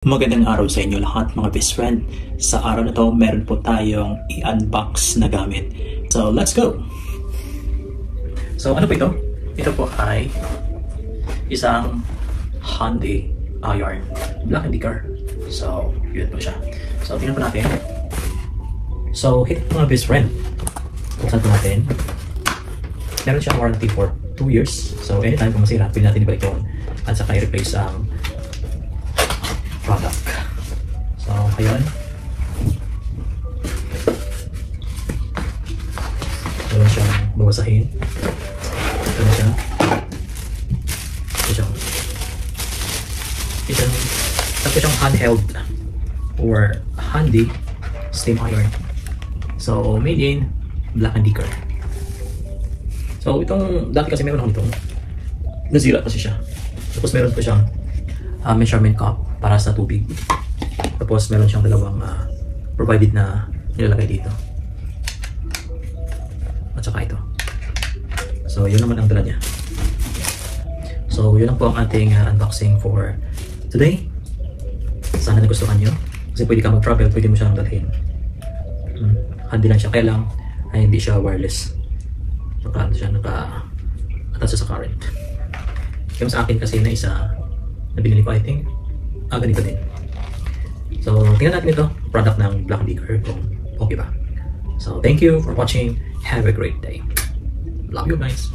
Magandang araw sa inyo lahat mga best friend. Sa araw na to, meron po tayong i-unbox na gamit. So, let's go! So, ano po ito? Ito po ay isang handy iron Black & Decker. So, yun po siya. So, tingnan po natin. So, ito mga best friend. Buksan po natin. Meron siyang warranty for 2 years. So, anytime kung masira, pwede natin ibalik yun. At saka i-replace ang product. So, ayun. Meron siyang bawasahin. Ito na siya. Ito siya. Ito siyang handheld or handy steam iron. So, made in Black & Decker. So, itong, dati kasi meron ako itong nasira kasi siya. Tapos meron ko siyang measurement cup para sa tubig. Tapos meron siyang dalawang provided na nilalagay dito. At saka ito. So yun naman ang dala niya. So yun lang po ang ating unboxing for today. Sana nagustuhan nyo. Kasi pwede ka mag-travel, pwede mo siyang dalhin. Handy lang siya, kaya lang ay hindi siya wireless. Naka-attach sa current. Yung sa akin kasi na isa na binili ko, I think ganito din. So tingnan natin ito, product ng Black & Decker, kung okay ba. So thank you for watching. Have a great day. Love you guys.